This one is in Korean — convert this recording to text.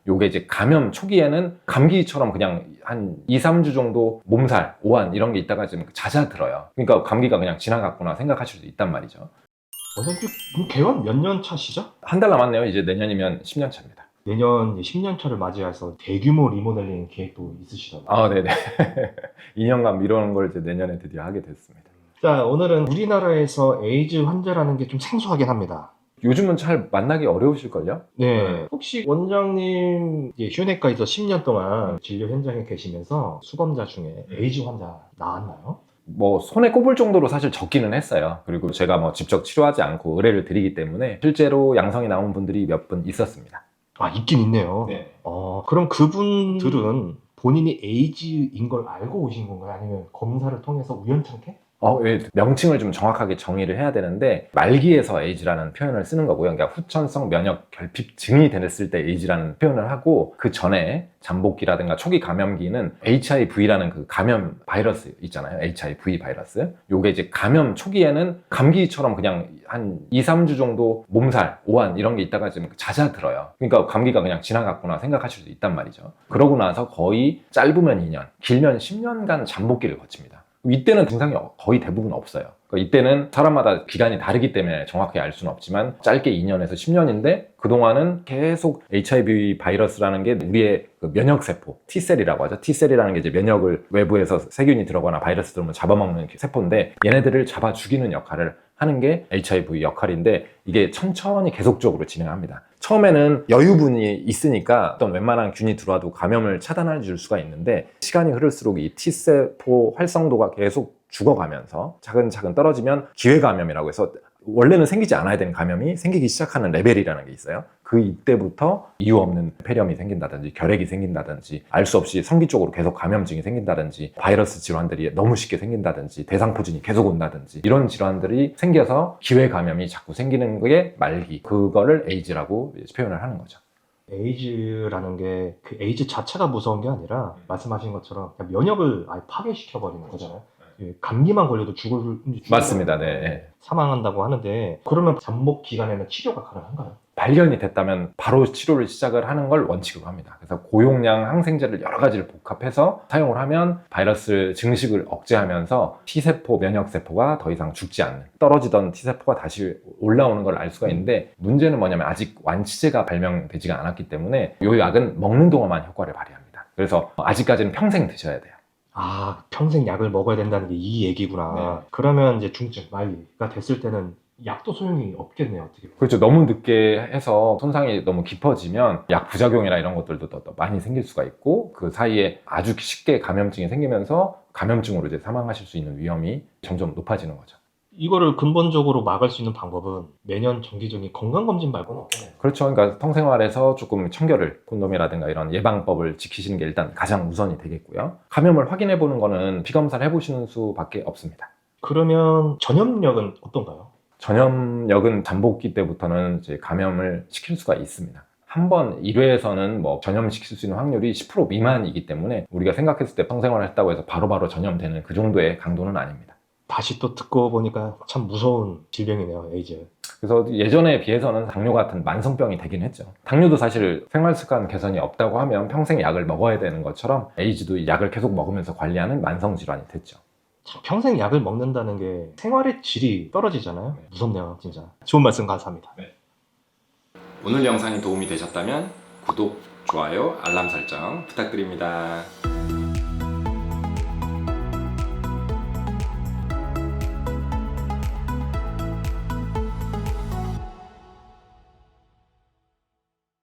요게 이제 감염 초기에는 감기처럼 그냥 한 2, 3주 정도 몸살, 오한 이런 게 있다가 좀 잦아들어요. 그러니까 감기가 그냥 지나갔구나 생각하실 수 있단 말이죠. 원장님 개원 몇 년 차시죠? 한 달 남았네요. 이제 내년이면 10년 차입니다. 내년 10년 차를 맞이해서 대규모 리모델링 계획도 있으시잖아요. 아, 네네. 2년간 미루는 걸 이제 내년에 드디어 하게 됐습니다. 자, 오늘은 우리나라에서 에이즈 환자라는 게 좀 생소하긴 합니다. 요즘은 잘 만나기 어려우실걸요? 네. 혹시 원장님 휴내과에서 10년 동안 진료 현장에 계시면서 수검자 중에 에이즈 환자 나왔나요? 뭐 손에 꼽을 정도로 사실 적기는 했어요. 그리고 제가 뭐 직접 치료하지 않고 의뢰를 드리기 때문에 실제로 양성이 나온 분들이 몇 분 있었습니다. 아, 있긴 있네요. 네. 그럼 그분들은 본인이 에이즈인 걸 알고 오신 건가요? 아니면 검사를 통해서 우연찮게? 명칭을 좀 정확하게 정의를 해야 되는데 말기에서 에이즈라는 표현을 쓰는 거고요. 그러니까 후천성 면역 결핍증이 됐을 때 에이즈라는 표현을 하고 그 전에 잠복기라든가 초기 감염기는 HIV라는 그 감염 바이러스 있잖아요. HIV 바이러스. 요게 이제 감염 초기에는 감기처럼 그냥 한 2, 3주 정도 몸살, 오한 이런 게 있다가 좀 잦아들어요. 그러니까 감기가 그냥 지나갔구나 생각하실 수 있단 말이죠. 그러고 나서 거의 짧으면 2년, 길면 10년간 잠복기를 거칩니다. 이때는 증상이 거의 대부분 없어요. 그러니까 이때는 사람마다 기간이 다르기 때문에 정확히 알 수는 없지만 짧게 2년에서 10년인데 그동안은 계속 HIV 바이러스라는 게 우리의 그 면역세포, T셀이라고 하죠. T셀이라는 게 이제 면역을 외부에서 세균이 들어가나 바이러스 들어오면 잡아먹는 세포인데 얘네들을 잡아 죽이는 역할을 하는 게 HIV 역할인데 이게 천천히 계속적으로 진행합니다. 처음에는 여유분이 있으니까 어떤 웬만한 균이 들어와도 감염을 차단해 줄 수가 있는데 시간이 흐를수록 이 T세포 활성도가 계속 죽어가면서 차근차근 떨어지면 기회감염이라고 해서 원래는 생기지 않아야 되는 감염이 생기기 시작하는 레벨이라는 게 있어요. 그 이때부터 이유 없는 폐렴이 생긴다든지 결핵이 생긴다든지 알 수 없이 성기 쪽으로 계속 감염증이 생긴다든지 바이러스 질환들이 너무 쉽게 생긴다든지 대상포진이 계속 온다든지 이런 질환들이 생겨서 기회감염이 자꾸 생기는 게 말기, 그거를 에이즈라고 표현을 하는 거죠. 에이즈라는 게 그 에이즈 자체가 무서운 게 아니라 말씀하신 것처럼 그냥 면역을 아예 파괴시켜버리는 거잖아요. 예, 감기만 걸려도 맞습니다. 네. 사망한다고 하는데 그러면 잠복 기간에는 치료가 가능한가요? 발견이 됐다면 바로 치료를 시작을 하는 걸 원칙으로 합니다. 그래서 고용량 항생제를 여러 가지를 복합해서 사용을 하면 바이러스 증식을 억제하면서 T세포, 면역세포가 더 이상 죽지 않는, 떨어지던 T세포가 다시 올라오는 걸 알 수가 있는데 문제는 뭐냐면 아직 완치제가 발명되지가 않았기 때문에 이 약은 먹는 동안만 효과를 발휘합니다. 그래서 아직까지는 평생 드셔야 돼요. 아, 평생 약을 먹어야 된다는 게 이 얘기구나. 네. 그러면 이제 중증, 말기가 됐을 때는 약도 소용이 없겠네요, 어떻게 보면. 그렇죠. 너무 늦게 해서 손상이 너무 깊어지면 약 부작용이나 이런 것들도 더 많이 생길 수가 있고 그 사이에 아주 쉽게 감염증이 생기면서 감염증으로 이제 사망하실 수 있는 위험이 점점 높아지는 거죠. 이거를 근본적으로 막을 수 있는 방법은 매년 정기적인 건강검진 말고는 없겠네요. 그렇죠. 그러니까 성생활에서 조금 청결을, 콘돔이라든가 이런 예방법을 지키시는 게 일단 가장 우선이 되겠고요. 감염을 확인해 보는 거는 피검사를 해보시는 수밖에 없습니다. 그러면 전염력은 어떤가요? 전염력은 잠복기 때부터는 이제 감염을 시킬 수가 있습니다. 한 번 1회에서는 뭐 전염시킬 수 있는 확률이 10% 미만이기 때문에 우리가 생각했을 때 성생활을 했다고 해서 바로바로 전염되는 그 정도의 강도는 아닙니다. 다시 또 듣고 보니까 참 무서운 질병이네요, 에이즈. 그래서 예전에 비해서는 당뇨 같은 만성병이 되긴 했죠. 당뇨도 사실 생활습관 개선이 없다고 하면 평생 약을 먹어야 되는 것처럼 에이즈도 약을 계속 먹으면서 관리하는 만성질환이 됐죠. 참 평생 약을 먹는다는 게 생활의 질이 떨어지잖아요. 무섭네요, 진짜. 좋은 말씀 감사합니다. 오늘 영상이 도움이 되셨다면 구독, 좋아요, 알람 설정 부탁드립니다.